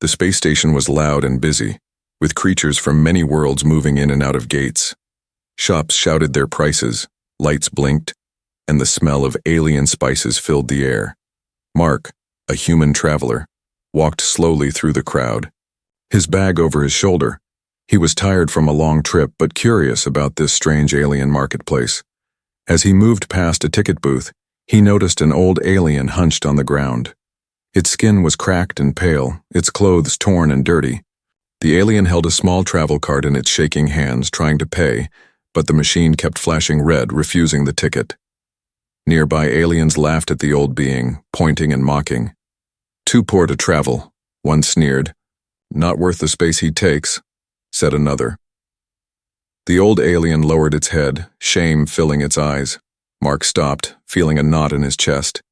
The space station was loud and busy, with creatures from many worlds moving in and out of gates. Shops shouted their prices, lights blinked, and the smell of alien spices filled the air. Mark, a human traveler, walked slowly through the crowd, his bag over his shoulder. He was tired from a long trip but curious about this strange alien marketplace. As he moved past a ticket booth, he noticed an old alien hunched on the ground. Its skin was cracked and pale, its clothes torn and dirty. The alien held a small travel card in its shaking hands, trying to pay, but the machine kept flashing red, refusing the ticket. Nearby aliens laughed at the old being, pointing and mocking. "Too poor to travel," one sneered. "Not worth the space he takes," said another. The old alien lowered its head, shame filling its eyes. Mark stopped, feeling a knot in his chest.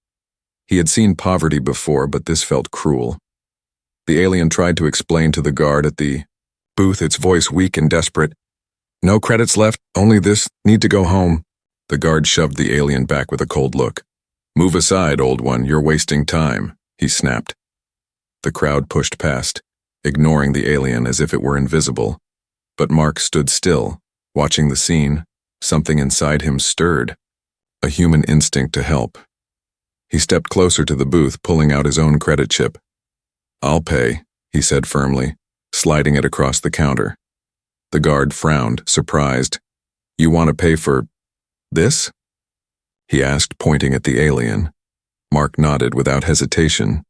He had seen poverty before, but this felt cruel. The alien tried to explain to the guard at the booth, its voice weak and desperate. "No credits left, only this, need to go home." The guard shoved the alien back with a cold look. "Move aside, old one, you're wasting time," he snapped. The crowd pushed past, ignoring the alien as if it were invisible. But Mark stood still, watching the scene. Something inside him stirred, a human instinct to help. He stepped closer to the booth, pulling out his own credit chip. "I'll pay," he said firmly, sliding it across the counter. The guard frowned, surprised. "You want to pay for this?" he asked, pointing at the alien. Mark nodded without hesitation.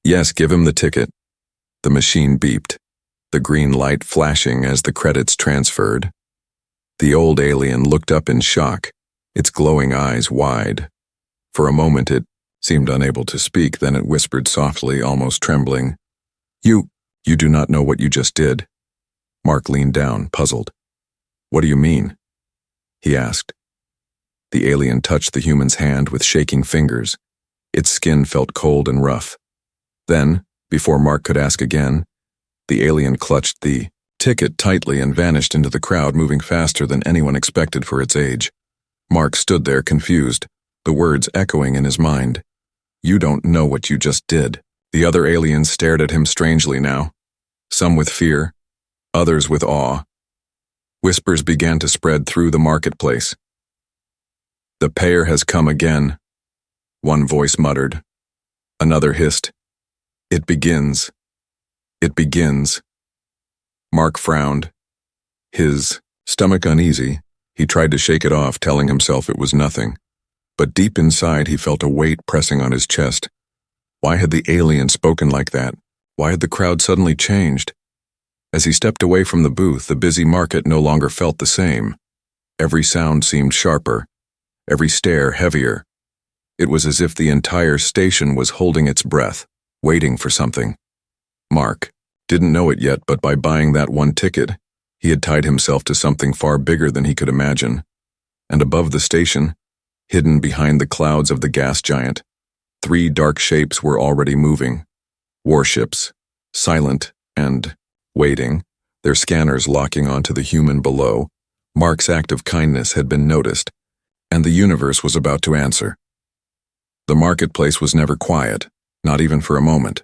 "Yes, give him the ticket." The machine beeped, the green light flashing as the credits transferred. The old alien looked up in shock, its glowing eyes wide. For a moment it seemed unable to speak, then it whispered softly, almost trembling, You do not know what you just did." Mark leaned down, puzzled. "What do you mean?" he asked. The alien touched the human's hand with shaking fingers. Its skin felt cold and rough. Then, before Mark could ask again, the alien clutched the ticket tightly and vanished into the crowd, moving faster than anyone expected for its age. Mark stood there, confused, the words echoing in his mind. "You don't know what you just did." The other aliens stared at him strangely now, some with fear, others with awe. Whispers began to spread through the marketplace. "The payer has come again," one voice muttered. Another hissed, "It begins. It begins." Mark frowned, his stomach uneasy. He tried to shake it off, telling himself it was nothing. But deep inside he felt a weight pressing on his chest. Why had the alien spoken like that? Why had the crowd suddenly changed? As he stepped away from the booth, the busy market no longer felt the same. Every sound seemed sharper, every stare heavier. It was as if the entire station was holding its breath, waiting for something. Mark didn't know it yet, but by buying that one ticket, he had tied himself to something far bigger than he could imagine. And above the station, hidden behind the clouds of the gas giant, 3 dark shapes were already moving. Warships, silent and waiting, their scanners locking onto the human below. Mark's act of kindness had been noticed, and the universe was about to answer. The marketplace was never quiet, not even for a moment.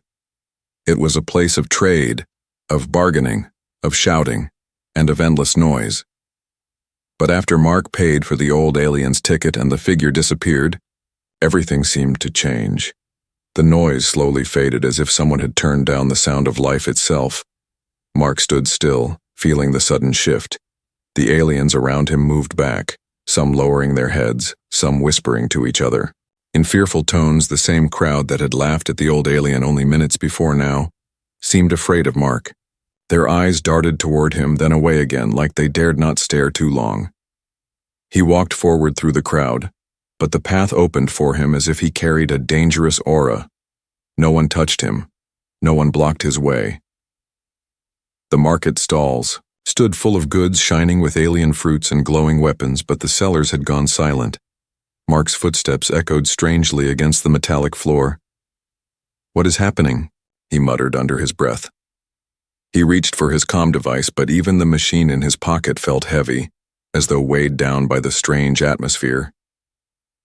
It was a place of trade, of bargaining, of shouting, and of endless noise. But after Mark paid for the old alien's ticket and the figure disappeared, everything seemed to change. The noise slowly faded, as if someone had turned down the sound of life itself. Mark stood still, feeling the sudden shift. The aliens around him moved back, some lowering their heads, some whispering to each other. In fearful tones, the same crowd that had laughed at the old alien only minutes before now seemed afraid of Mark. Their eyes darted toward him, then away again, like they dared not stare too long. He walked forward through the crowd, but the path opened for him as if he carried a dangerous aura. No one touched him. No one blocked his way. The market stalls stood full of goods shining with alien fruits and glowing weapons, but the sellers had gone silent. Mark's footsteps echoed strangely against the metallic floor. "What is happening?" he muttered under his breath. He reached for his comm device, but even the machine in his pocket felt heavy, as though weighed down by the strange atmosphere.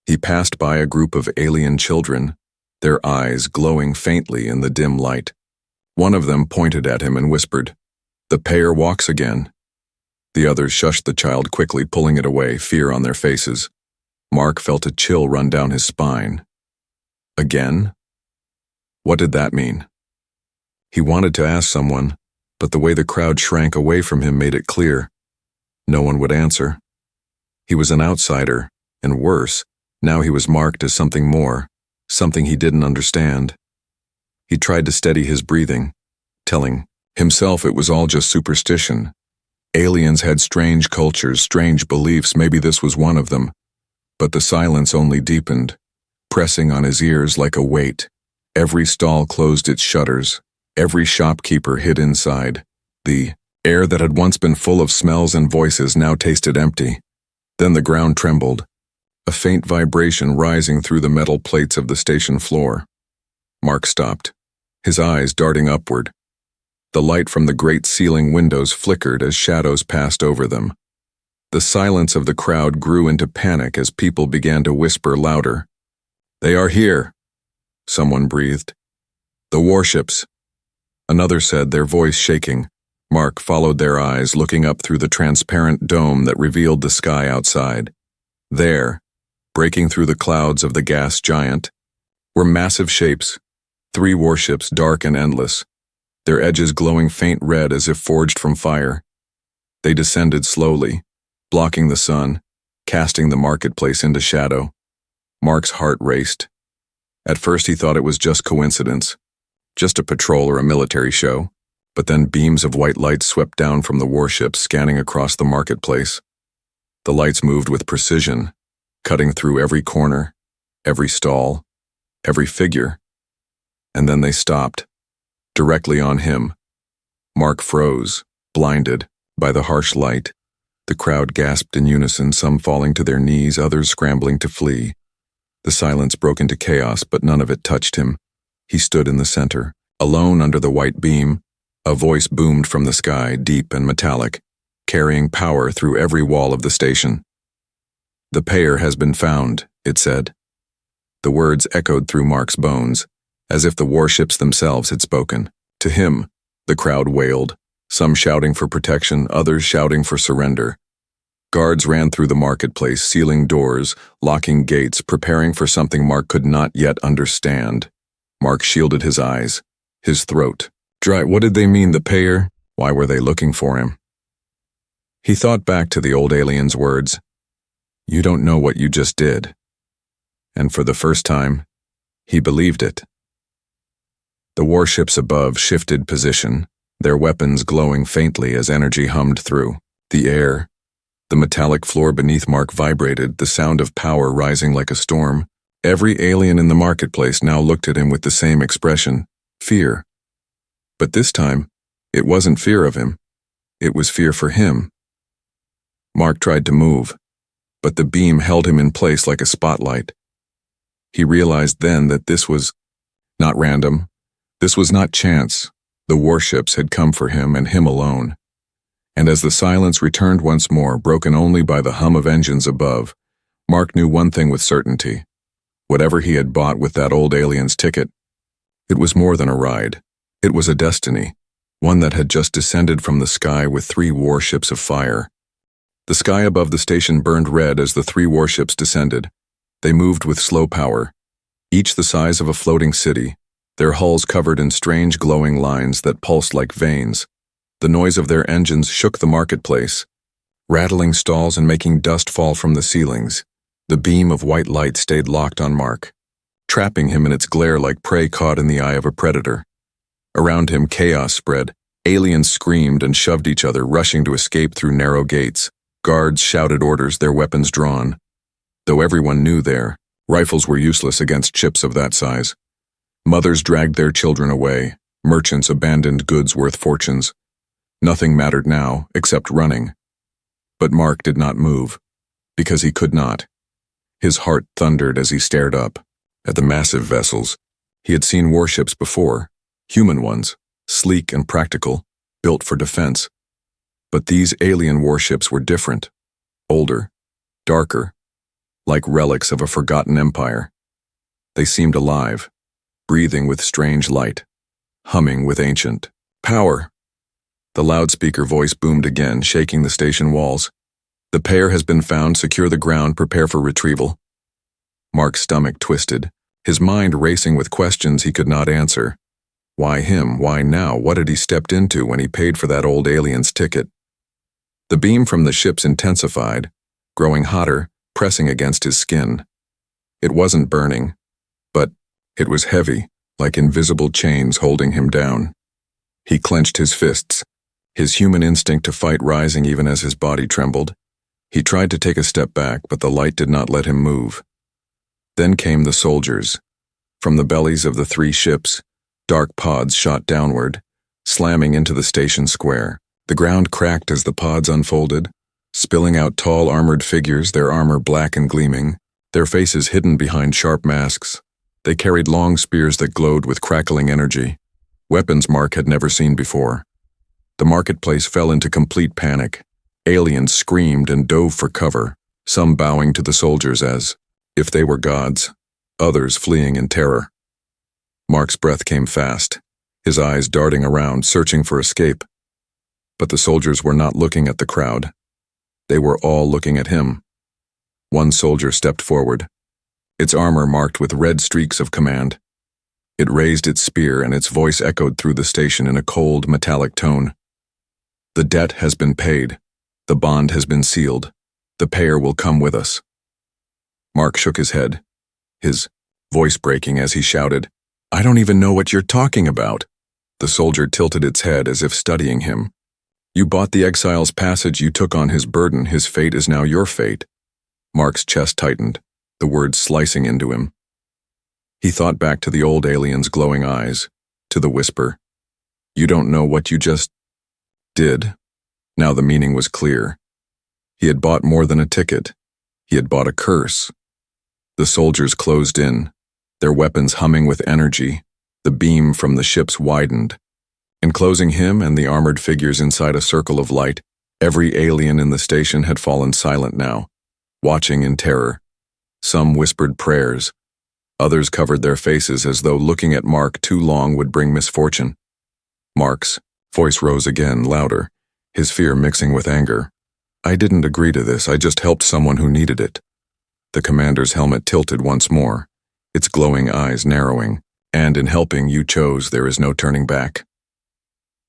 He passed by a group of alien children, their eyes glowing faintly in the dim light. One of them pointed at him and whispered, "The pair walks again." The others shushed the child quickly, pulling it away, fear on their faces. Mark felt a chill run down his spine. Again? What did that mean? He wanted to ask someone, but the way the crowd shrank away from him made it clear. No one would answer. He was an outsider, and worse, now he was marked as something more, something he didn't understand. He tried to steady his breathing, telling himself it was all just superstition. Aliens had strange cultures, strange beliefs, maybe this was one of them. But the silence only deepened, pressing on his ears like a weight. Every stall closed its shutters. Every shopkeeper hid inside. The air that had once been full of smells and voices now tasted empty. Then the ground trembled, a faint vibration rising through the metal plates of the station floor. Mark stopped, his eyes darting upward. The light from the great ceiling windows flickered as shadows passed over them. The silence of the crowd grew into panic as people began to whisper louder. "They are here," someone breathed. "The warships," another said, their voice shaking. Mark followed their eyes, looking up through the transparent dome that revealed the sky outside. There, breaking through the clouds of the gas giant, were massive shapes, 3 warships, dark and endless, their edges glowing faint red as if forged from fire. They descended slowly, blocking the sun, casting the marketplace into shadow. Mark's heart raced. At first he thought it was just coincidence, just a patrol or a military show, but then beams of white light swept down from the warships, scanning across the marketplace. The lights moved with precision, cutting through every corner, every stall, every figure. And then they stopped, directly on him. Mark froze, blinded by the harsh light. The crowd gasped in unison, some falling to their knees, others scrambling to flee. The silence broke into chaos, but none of it touched him. He stood in the center, alone under the white beam. A voice boomed from the sky, deep and metallic, carrying power through every wall of the station. "The pair has been found," it said. The words echoed through Mark's bones, as if the warships themselves had spoken. To him, the crowd wailed, some shouting for protection, others shouting for surrender. Guards ran through the marketplace, sealing doors, locking gates, preparing for something Mark could not yet understand. Mark shielded his eyes, his throat dry. What did they mean, the pair? Why were they looking for him? He thought back to the old alien's words, "You don't know what you just did." And for the first time, he believed it. The warships above shifted position, their weapons glowing faintly as energy hummed through the air. The metallic floor beneath Mark vibrated, the sound of power rising like a storm. Every alien in the marketplace now looked at him with the same expression, fear. But this time, it wasn't fear of him. It was fear for him. Mark tried to move, but the beam held him in place like a spotlight. He realized then that this was not random. This was not chance. The warships had come for him and him alone. And as the silence returned once more, broken only by the hum of engines above, Mark knew one thing with certainty. Whatever he had bought with that old alien's ticket, it was more than a ride. It was a destiny, one that had just descended from the sky with 3 warships of fire. The sky above the station burned red as the 3 warships descended. They moved with slow power, each the size of a floating city, their hulls covered in strange glowing lines that pulsed like veins. The noise of their engines shook the marketplace, rattling stalls and making dust fall from the ceilings. The beam of white light stayed locked on Mark, trapping him in its glare like prey caught in the eye of a predator. Around him, chaos spread. Aliens screamed and shoved each other, rushing to escape through narrow gates. Guards shouted orders, their weapons drawn. Though everyone knew rifles were useless against chips of that size. Mothers dragged their children away. Merchants abandoned goods worth fortunes. Nothing mattered now, except running. But Mark did not move, because he could not. His heart thundered as he stared up at the massive vessels. He had seen warships before, human ones, sleek and practical, built for defense. But these alien warships were different, older, darker, like relics of a forgotten empire. They seemed alive, breathing with strange light, humming with ancient power. The loudspeaker voice boomed again, shaking the station walls. The pair has been found. Secure the ground. Prepare for retrieval. Mark's stomach twisted, his mind racing with questions he could not answer. Why him? Why now? What had he stepped into when he paid for that old alien's ticket? The beam from the ships intensified, growing hotter, pressing against his skin. It wasn't burning, but it was heavy, like invisible chains holding him down. He clenched his fists, his human instinct to fight rising even as his body trembled. He tried to take a step back, but the light did not let him move. Then came the soldiers. From the bellies of the 3 ships, dark pods shot downward, slamming into the station square. The ground cracked as the pods unfolded, spilling out tall armored figures, their armor black and gleaming, their faces hidden behind sharp masks. They carried long spears that glowed with crackling energy, weapons Mark had never seen before. The marketplace fell into complete panic. Aliens screamed and dove for cover, some bowing to the soldiers as if they were gods, others fleeing in terror. Mark's breath came fast, his eyes darting around, searching for escape. But the soldiers were not looking at the crowd. They were all looking at him. One soldier stepped forward, its armor marked with red streaks of command. It raised its spear and its voice echoed through the station in a cold, metallic tone. The debt has been paid. The bond has been sealed. The pair will come with us. Mark shook his head, his voice breaking as he shouted, "I don't even know what you're talking about." The soldier tilted its head as if studying him. "You bought the exile's passage, you took on his burden, his fate is now your fate." Mark's chest tightened, the words slicing into him. He thought back to the old alien's glowing eyes, to the whisper, "You don't know what you just did." Now the meaning was clear. He had bought more than a ticket. He had bought a curse. The soldiers closed in, their weapons humming with energy. The beam from the ships widened, enclosing him and the armored figures inside a circle of light. Every alien in the station had fallen silent now, watching in terror. Some whispered prayers. Others covered their faces as though looking at Mark too long would bring misfortune. Mark's voice rose again, louder, his fear mixing with anger. "I didn't agree to this, I just helped someone who needed it." The commander's helmet tilted once more, its glowing eyes narrowing. "And in helping you chose, there is no turning back."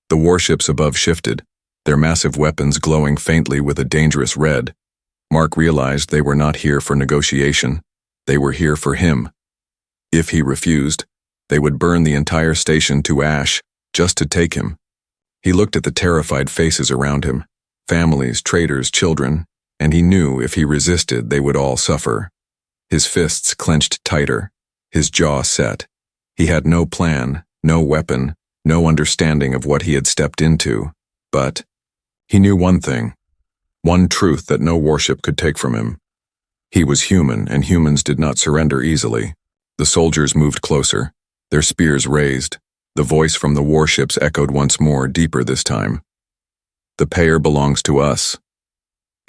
The warships above shifted, their massive weapons glowing faintly with a dangerous red. Mark realized they were not here for negotiation. They were here for him. If he refused, they would burn the entire station to ash just to take him. He looked at the terrified faces around him, families, traders, children, and he knew if he resisted, they would all suffer. His fists clenched tighter, his jaw set. He had no plan, no weapon, no understanding of what he had stepped into, but he knew one thing, one truth that no warship could take from him. He was human, and humans did not surrender easily. The soldiers moved closer, their spears raised. The voice from the warships echoed once more, deeper this time. "The pair belongs to us."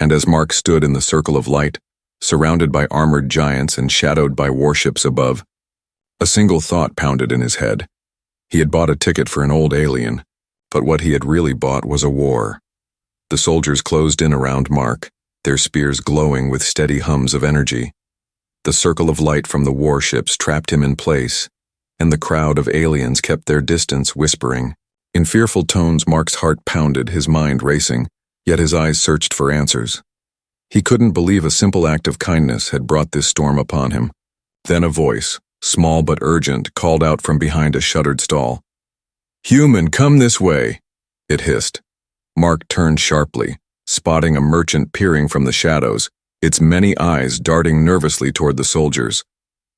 And as Mark stood in the circle of light, surrounded by armored giants and shadowed by warships above, a single thought pounded in his head. He had bought a ticket for an old alien, but what he had really bought was a war. The soldiers closed in around Mark, their spears glowing with steady hums of energy. The circle of light from the warships trapped him in place, and the crowd of aliens kept their distance, whispering. In fearful tones, Mark's heart pounded, his mind racing, yet his eyes searched for answers. He couldn't believe a simple act of kindness had brought this storm upon him. Then a voice, small but urgent, called out from behind a shuttered stall. "Human, come this way," it hissed. Mark turned sharply, spotting a merchant peering from the shadows, its many eyes darting nervously toward the soldiers.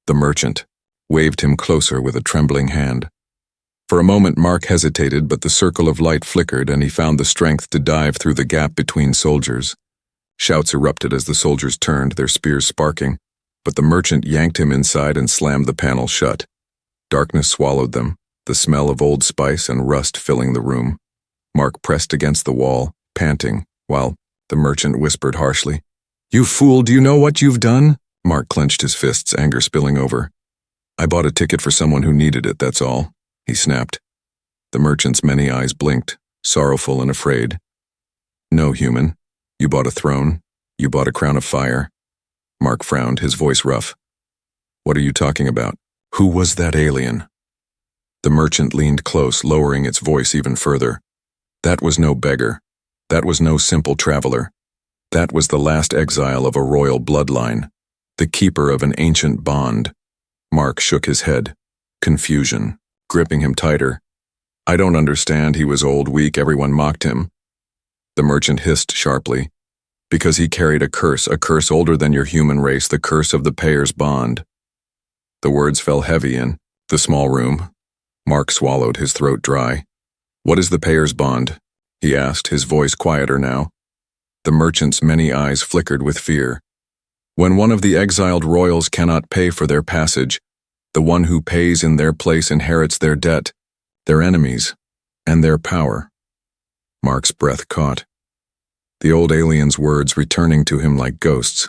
The merchant waved him closer with a trembling hand. For a moment Mark hesitated, but the circle of light flickered and he found the strength to dive through the gap between soldiers. Shouts erupted as the soldiers turned, their spears sparking, but the merchant yanked him inside and slammed the panel shut. Darkness swallowed them, the smell of old spice and rust filling the room. Mark pressed against the wall, panting, while the merchant whispered harshly, "You fool, do you know what you've done?" Mark clenched his fists, anger spilling over. "I bought a ticket for someone who needed it, that's all," he snapped. The merchant's many eyes blinked, sorrowful and afraid. No, human. You bought a throne. You bought a crown of fire. Mark frowned, his voice rough. What are you talking about? Who was that alien? The merchant leaned close, lowering its voice even further. That was no beggar. That was no simple traveler. That was the last exile of a royal bloodline, the keeper of an ancient bond. Mark shook his head, confusion, gripping him tighter. I don't understand. He was old, weak, everyone mocked him. The merchant hissed sharply. Because he carried a curse older than your human race, the curse of the payer's bond. The words fell heavy in the small room. Mark swallowed, his throat dry. What is the payer's bond? He asked, his voice quieter now. The merchant's many eyes flickered with fear. When one of the exiled royals cannot pay for their passage, the one who pays in their place inherits their debt, their enemies, and their power. Mark's breath caught. The old alien's words returning to him like ghosts.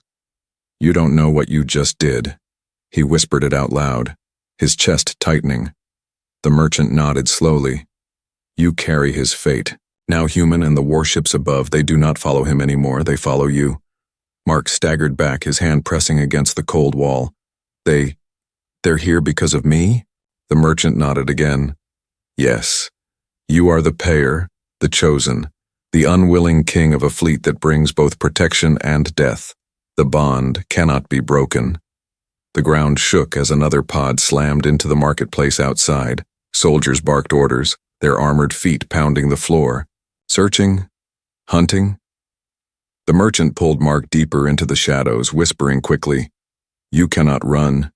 You don't know what you just did. He whispered it out loud, his chest tightening. The merchant nodded slowly. You carry his fate. Now human and the warships above, they do not follow him anymore, they follow you. Mark staggered back, his hand pressing against the cold wall. They're here because of me? The merchant nodded again. Yes. You are the payer, the chosen, the unwilling king of a fleet that brings both protection and death. The bond cannot be broken. The ground shook as another pod slammed into the marketplace outside. Soldiers barked orders, their armored feet pounding the floor. Searching? Hunting? The merchant pulled Mark deeper into the shadows, whispering quickly, You cannot run.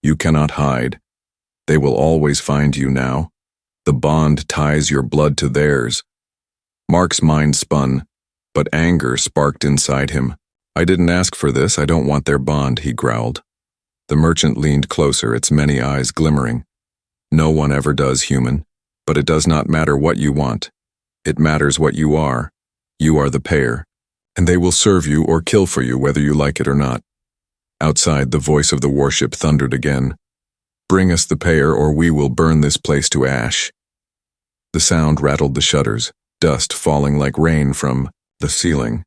You cannot hide. They will always find you now. The bond ties your blood to theirs. Mark's mind spun, but anger sparked inside him. I didn't ask for this, I don't want their bond, he growled. The merchant leaned closer, its many eyes glimmering. No one ever does, human, but it does not matter what you want. It matters what you are. You are the payer, and they will serve you or kill for you whether you like it or not. Outside, the voice of the warship thundered again. Bring us the payer or we will burn this place to ash. The sound rattled the shutters, dust falling like rain from the ceiling.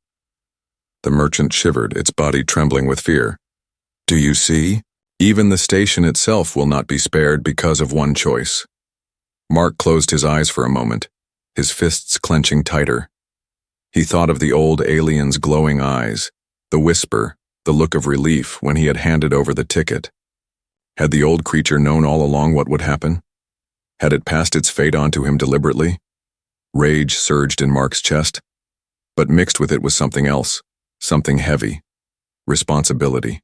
The merchant shivered, its body trembling with fear. Do you see? Even the station itself will not be spared because of one choice. Mark closed his eyes for a moment, his fists clenching tighter. He thought of the old alien's glowing eyes, the whisper, the look of relief when he had handed over the ticket. Had the old creature known all along what would happen? Had it passed its fate on to him deliberately? Rage surged in Mark's chest, but mixed with it was something else, something heavy, responsibility.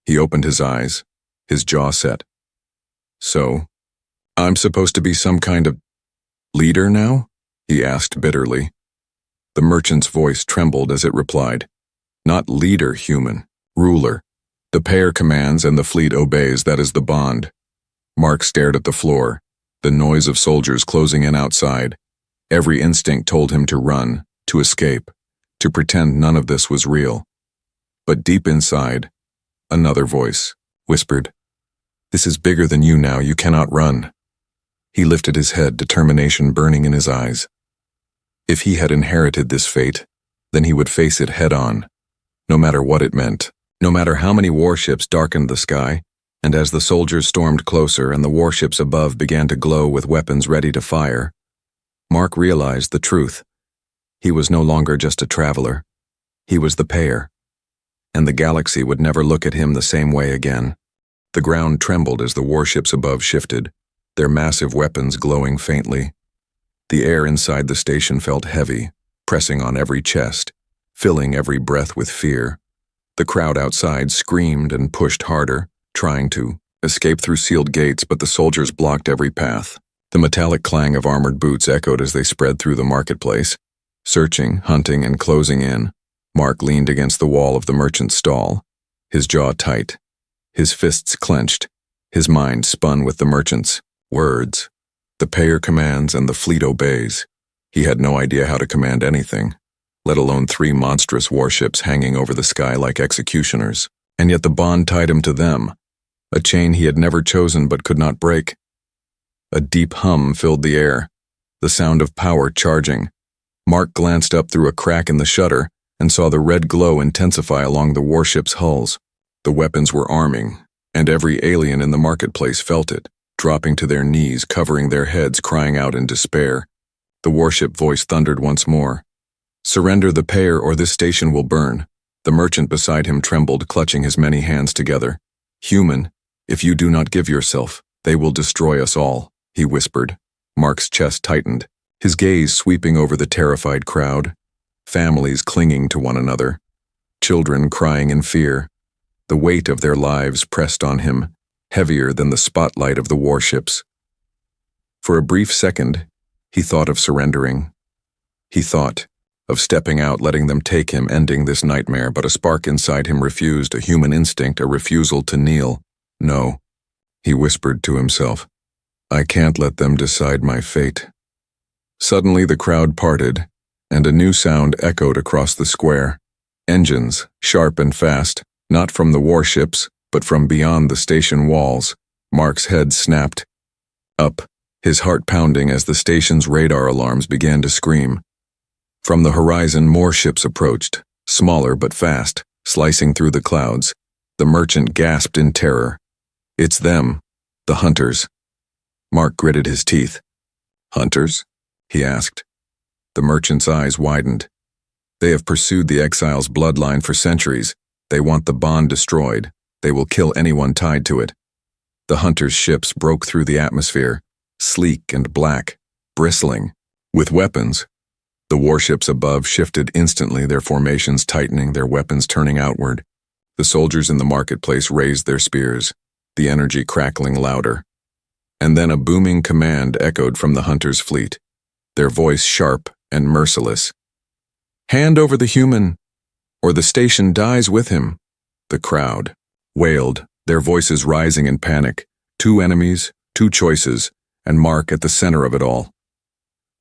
He opened his eyes, his jaw set. So, I'm supposed to be some kind of leader now? He asked bitterly. The merchant's voice trembled as it replied. Not leader, human, ruler. The payer commands and the fleet obeys, that is the bond. Mark stared at the floor, the noise of soldiers closing in outside. Every instinct told him to run, to escape, to pretend none of this was real. But deep inside, another voice whispered, This is bigger than you now, you cannot run. He lifted his head, determination burning in his eyes. If he had inherited this fate, then he would face it head-on, no matter what it meant, no matter how many warships darkened the sky, and as the soldiers stormed closer and the warships above began to glow with weapons ready to fire, Mark realized the truth. He was no longer just a traveler. He was the payer, and the galaxy would never look at him the same way again. The ground trembled as the warships above shifted, their massive weapons glowing faintly. The air inside the station felt heavy, pressing on every chest, filling every breath with fear. The crowd outside screamed and pushed harder, trying to escape through sealed gates, but the soldiers blocked every path. The metallic clang of armored boots echoed as they spread through the marketplace. Searching, hunting, and closing in, Mark leaned against the wall of the merchant's stall, his jaw tight, his fists clenched, his mind spun with the merchant's words. The payer commands and the fleet obeys. He had no idea how to command anything, let alone 3 monstrous warships hanging over the sky like executioners. And yet the bond tied him to them, a chain he had never chosen but could not break. A deep hum filled the air, the sound of power charging. Mark glanced up through a crack in the shutter and saw the red glow intensify along the warship's hulls. The weapons were arming, and every alien in the marketplace felt it, dropping to their knees, covering their heads, crying out in despair. The warship voice thundered once more. "Surrender the pair or this station will burn." The merchant beside him trembled, clutching his many hands together. "Human, if you do not give yourself, they will destroy us all," he whispered. Mark's chest tightened, his gaze sweeping over the terrified crowd. Families clinging to one another, children crying in fear. The weight of their lives pressed on him, heavier than the spotlight of the warships. For a brief second, he thought of surrendering. He thought of stepping out, letting them take him, ending this nightmare, but a spark inside him refused, a human instinct, a refusal to kneel. "No," he whispered to himself. "I can't let them decide my fate." Suddenly the crowd parted, and a new sound echoed across the square. Engines, sharp and fast, not from the warships, but from beyond the station walls. Mark's head snapped. Up, his heart pounding as the station's radar alarms began to scream. From the horizon, more ships approached, smaller but fast, slicing through the clouds. The merchant gasped in terror. "It's them, the hunters." Mark gritted his teeth. "Hunters?" he asked. The merchant's eyes widened. "They have pursued the exile's bloodline for centuries. They want the bond destroyed. They will kill anyone tied to it." The hunters' ships broke through the atmosphere, sleek and black, bristling, with weapons. The warships above shifted instantly, their formations tightening, their weapons turning outward. The soldiers in the marketplace raised their spears, the energy crackling louder. And then a booming command echoed from the hunters' fleet, their voice sharp and merciless. "Hand over the human, or the station dies with him." The crowd wailed, their voices rising in panic. Two enemies, two choices, and Mark at the center of it all.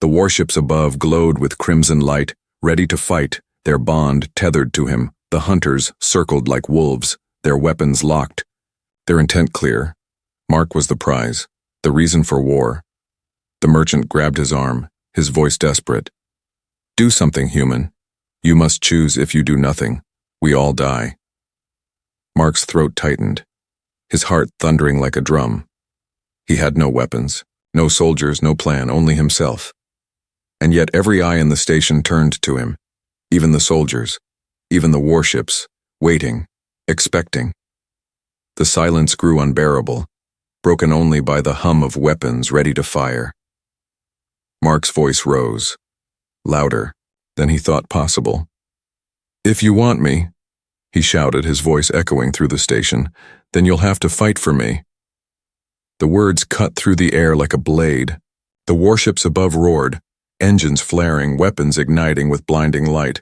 The warships above glowed with crimson light, ready to fight, their bond tethered to him. The hunters circled like wolves, their weapons locked, their intent clear. Mark was the prize, the reason for war. The merchant grabbed his arm, his voice desperate. "Do something, human. You must choose. If you do nothing, we all die." Mark's throat tightened, his heart thundering like a drum. He had no weapons, no soldiers, no plan, only himself. And yet every eye in the station turned to him, even the soldiers, even the warships, waiting, expecting. The silence grew unbearable, broken only by the hum of weapons ready to fire. Mark's voice rose, louder than he thought possible. "If you want me," he shouted, his voice echoing through the station, "then you'll have to fight for me." The words cut through the air like a blade. The warships above roared, engines flaring, weapons igniting with blinding light.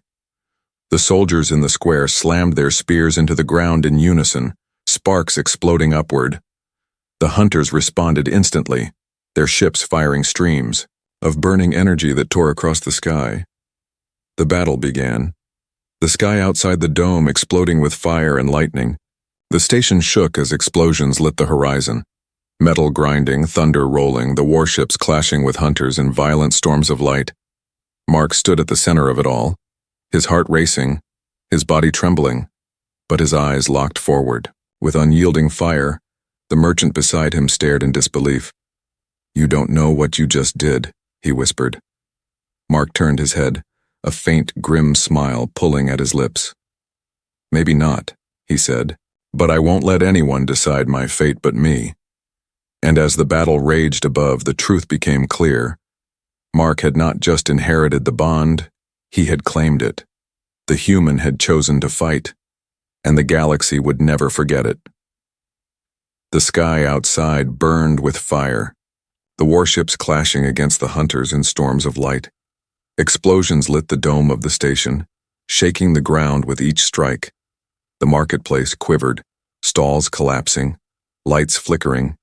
The soldiers in the square slammed their spears into the ground in unison, sparks exploding upward. The hunters responded instantly, their ships firing streams of burning energy that tore across the sky. The battle began, the sky outside the dome exploding with fire and lightning. The station shook as explosions lit the horizon. Metal grinding, thunder rolling, the warships clashing with hunters in violent storms of light. Mark stood at the center of it all, his heart racing, his body trembling, but his eyes locked forward. With unyielding fire, the merchant beside him stared in disbelief. "You don't know what you just did," he whispered. Mark turned his head, a faint, grim smile pulling at his lips. "Maybe not," he said, "but I won't let anyone decide my fate but me." And as the battle raged above, the truth became clear. Mark had not just inherited the bond, he had claimed it. The human had chosen to fight, and the galaxy would never forget it. The sky outside burned with fire, the warships clashing against the hunters in storms of light. Explosions lit the dome of the station, shaking the ground with each strike. The marketplace quivered, stalls collapsing, lights flickering,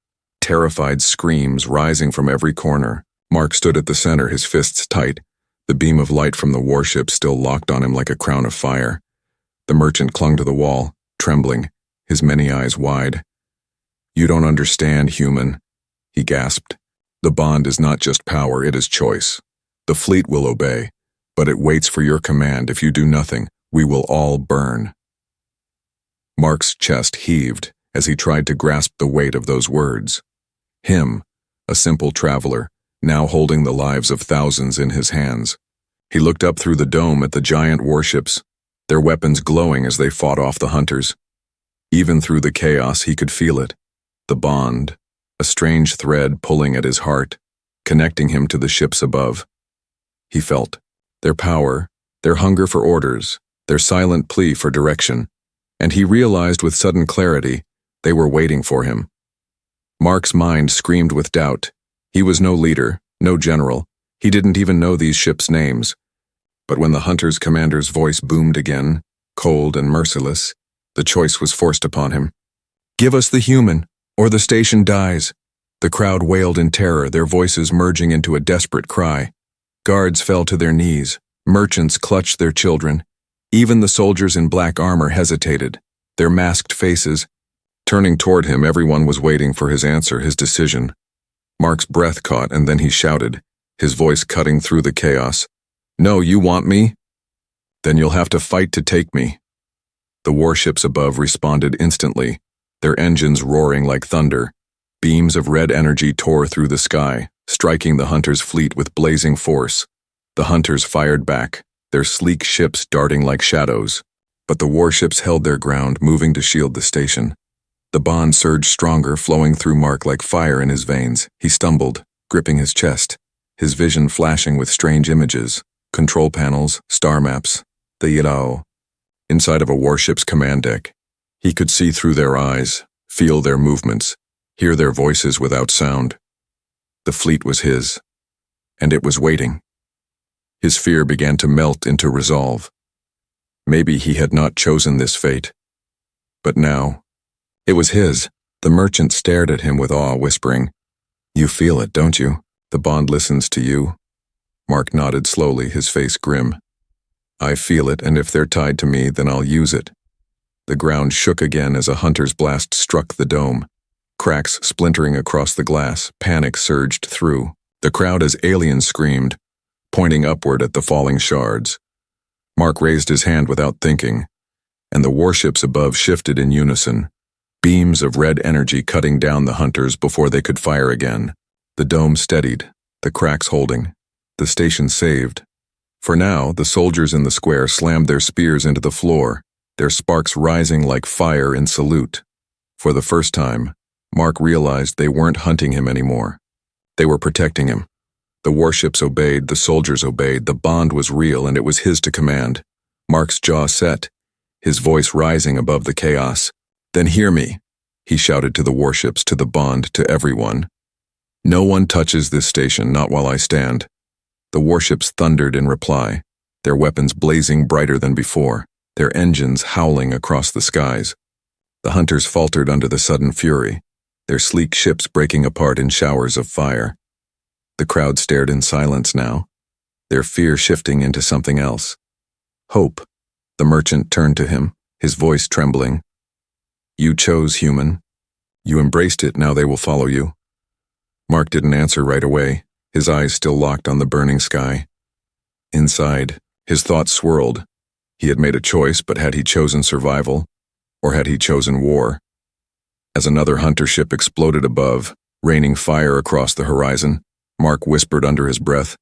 terrified screams rising from every corner. Mark stood at the center, his fists tight, the beam of light from the warship still locked on him like a crown of fire. The merchant clung to the wall, trembling, his many eyes wide. "You don't understand, human," he gasped. The bond is not just power, it is choice. The fleet will obey, but it waits for your command. If you do nothing, we will all burn. Mark's chest heaved as he tried to grasp the weight of those words. Him, a simple traveler, now holding the lives of thousands in his hands. He looked up through the dome at the giant warships, their weapons glowing as they fought off the hunters. Even through the chaos, he could feel it. The bond, a strange thread pulling at his heart, connecting him to the ships above. He felt their power, their hunger for orders, their silent plea for direction, and he realized with sudden clarity they were waiting for him. Mark's mind screamed with doubt. He was no leader, no general. He didn't even know these ships' names. But when the hunter's commander's voice boomed again, cold and merciless, the choice was forced upon him. Give us the human, or the station dies. The crowd wailed in terror, their voices merging into a desperate cry. Guards fell to their knees. Merchants clutched their children. Even the soldiers in black armor hesitated, their masked faces. Turning toward him, everyone was waiting for his answer, his decision. Mark's breath caught, and then he shouted, his voice cutting through the chaos. No, you want me? Then you'll have to fight to take me. The warships above responded instantly, their engines roaring like thunder. Beams of red energy tore through the sky, striking the hunters' fleet with blazing force. The hunters fired back, their sleek ships darting like shadows. But the warships held their ground, moving to shield the station. The bond surged stronger, flowing through Mark like fire in his veins. He stumbled, gripping his chest, his vision flashing with strange images, control panels, star maps, the Yirao. Inside of a warship's command deck, he could see through their eyes, feel their movements, hear their voices without sound. The fleet was his, and it was waiting. His fear began to melt into resolve. Maybe he had not chosen this fate. But now, it was his. The merchant stared at him with awe, whispering, You feel it, don't you? The bond listens to you. Mark nodded slowly, his face grim. I feel it, and if they're tied to me, then I'll use it. The ground shook again as a hunter's blast struck the dome. Cracks splintering across the glass, panic surged through. The crowd as aliens screamed, pointing upward at the falling shards. Mark raised his hand without thinking, and the warships above shifted in unison, beams of red energy cutting down the hunters before they could fire again. The dome steadied, the cracks holding, the station saved. For now, the soldiers in the square slammed their spears into the floor, their sparks rising like fire in salute. For the first time, Mark realized they weren't hunting him anymore. They were protecting him. The warships obeyed, the soldiers obeyed, the bond was real, and it was his to command. Mark's jaw set, his voice rising above the chaos. Then hear me, he shouted to the warships, to the bond, to everyone. No one touches this station, not while I stand. The warships thundered in reply, their weapons blazing brighter than before, their engines howling across the skies. The hunters faltered under the sudden fury, their sleek ships breaking apart in showers of fire. The crowd stared in silence now, their fear shifting into something else. Hope. The merchant turned to him, his voice trembling. You chose human. You embraced it, now they will follow you. Mark didn't answer right away, his eyes still locked on the burning sky. Inside, his thoughts swirled. He had made a choice, but had he chosen survival, or had he chosen war? As another hunter ship exploded above, raining fire across the horizon, Mark whispered under his breath,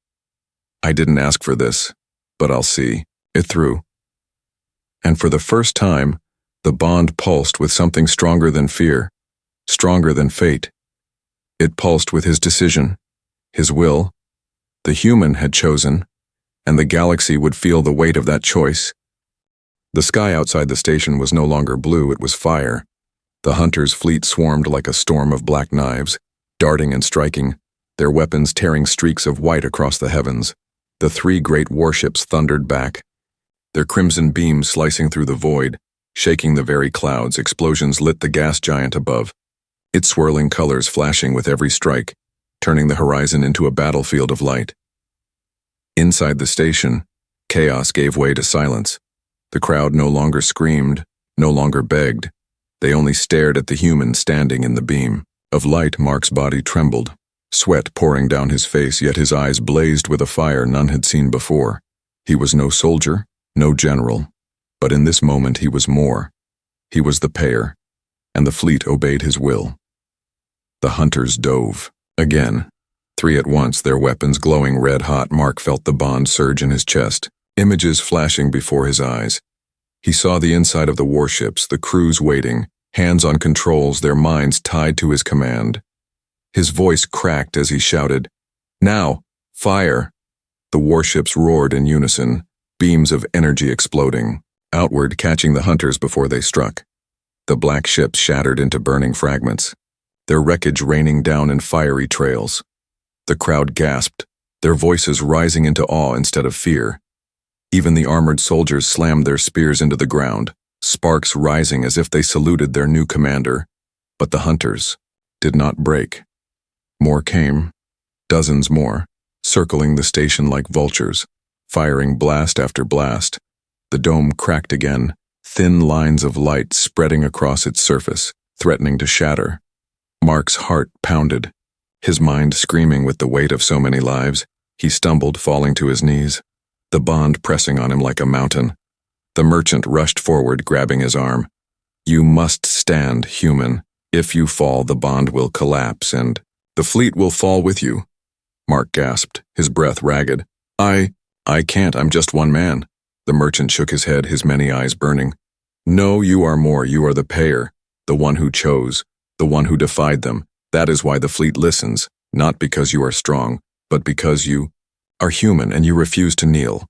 I didn't ask for this, but I'll see it through. And for the first time, the bond pulsed with something stronger than fear, stronger than fate. It pulsed with his decision, his will. The human had chosen, and the galaxy would feel the weight of that choice. The sky outside the station was no longer blue, it was fire. The hunters' fleet swarmed like a storm of black knives, darting and striking, their weapons tearing streaks of white across the heavens. The three great warships thundered back, their crimson beams slicing through the void, shaking the very clouds. Explosions lit the gas giant above, its swirling colors flashing with every strike, turning the horizon into a battlefield of light. Inside the station, chaos gave way to silence. The crowd no longer screamed, no longer begged. They only stared at the human standing in the beam of light. Mark's body trembled, sweat pouring down his face, yet his eyes blazed with a fire none had seen before. He was no soldier, no general, but in this moment he was more. He was the payer, and the fleet obeyed his will. The hunters dove. Again. 3 at once, their weapons glowing red-hot. Mark felt the bond surge in his chest, images flashing before his eyes. He saw the inside of the warships, the crews waiting, hands on controls, their minds tied to his command. His voice cracked as he shouted, "Now, fire!" The warships roared in unison, beams of energy exploding, outward catching the hunters before they struck. The black ships shattered into burning fragments, their wreckage raining down in fiery trails. The crowd gasped, their voices rising into awe instead of fear. Even the armored soldiers slammed their spears into the ground, sparks rising as if they saluted their new commander. But the hunters did not break. More came, dozens more, circling the station like vultures, firing blast after blast. The dome cracked again, thin lines of light spreading across its surface, threatening to shatter. Mark's heart pounded, his mind screaming with the weight of so many lives. He stumbled, falling to his knees, the bond pressing on him like a mountain. The merchant rushed forward, grabbing his arm. "You must stand, human. If you fall, the bond will collapse, and the fleet will fall with you." Mark gasped, his breath ragged. I can't, I'm just one man." The merchant shook his head, his many eyes burning. "No, you are more. You are the payer, the one who chose, the one who defied them. That is why the fleet listens, not because you are strong, but because you are human and you refuse to kneel."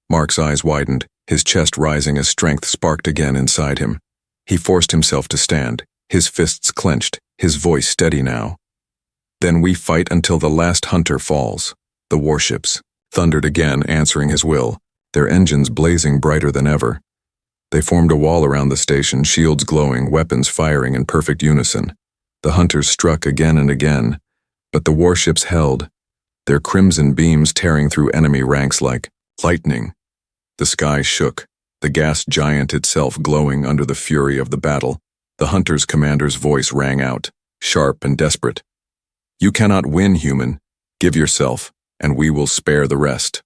Mark's eyes widened, his chest rising as strength sparked again inside him. He forced himself to stand, his fists clenched, his voice steady now. "Then we fight until the last hunter falls." The warships thundered again, answering his will, their engines blazing brighter than ever. They formed a wall around the station, shields glowing, weapons firing in perfect unison. The hunters struck again and again, but the warships held, their crimson beams tearing through enemy ranks like lightning. The sky shook, the gas giant itself glowing under the fury of the battle. The hunter's commander's voice rang out, sharp and desperate. "You cannot win, human. Give yourself, and we will spare the rest."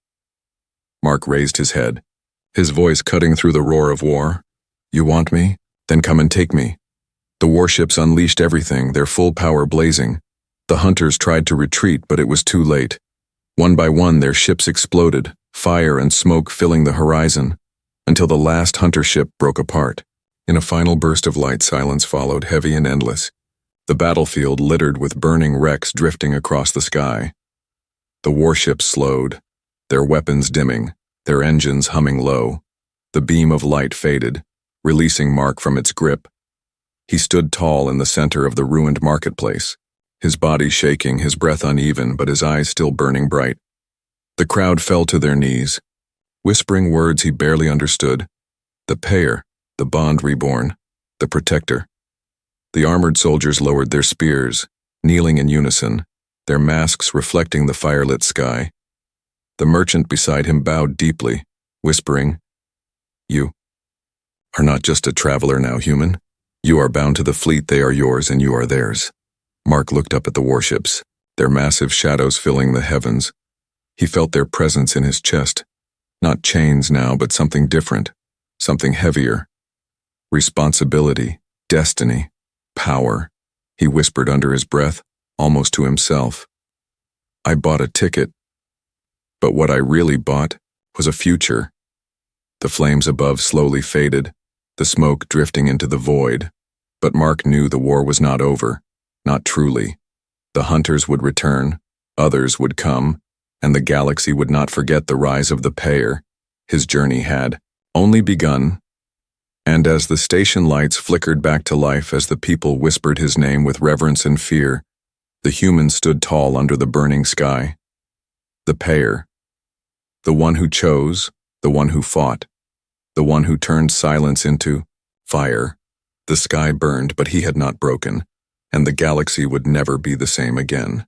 Mark raised his head, his voice cutting through the roar of war. "You want me? Then come and take me." The warships unleashed everything, their full power blazing. The hunters tried to retreat, but it was too late. One by one, their ships exploded, fire and smoke filling the horizon, until the last hunter ship broke apart. In a final burst of light, silence followed, heavy and endless. The battlefield littered with burning wrecks drifting across the sky. The warships slowed, their weapons dimming, their engines humming low. The beam of light faded, releasing Mark from its grip. He stood tall in the center of the ruined marketplace, his body shaking, his breath uneven, but his eyes still burning bright. The crowd fell to their knees, whispering words he barely understood. The payer, the bond reborn, the protector. The armored soldiers lowered their spears, kneeling in unison, their masks reflecting the firelit sky. The merchant beside him bowed deeply, whispering, "You are not just a traveler now, human. You are bound to the fleet, they are yours and you are theirs." Mark looked up at the warships, their massive shadows filling the heavens. He felt their presence in his chest. Not chains now, but something different, something heavier. Responsibility, destiny, power, he whispered under his breath, almost to himself. "I bought a ticket, but what I really bought was a future." The flames above slowly faded, the smoke drifting into the void. But Mark knew the war was not over, not truly. The hunters would return, others would come, and the galaxy would not forget the rise of the payer. His journey had only begun. And as the station lights flickered back to life, as the people whispered his name with reverence and fear, the human stood tall under the burning sky. The payer. The one who chose, the one who fought, the one who turned silence into fire. The sky burned, but he had not broken, and the galaxy would never be the same again.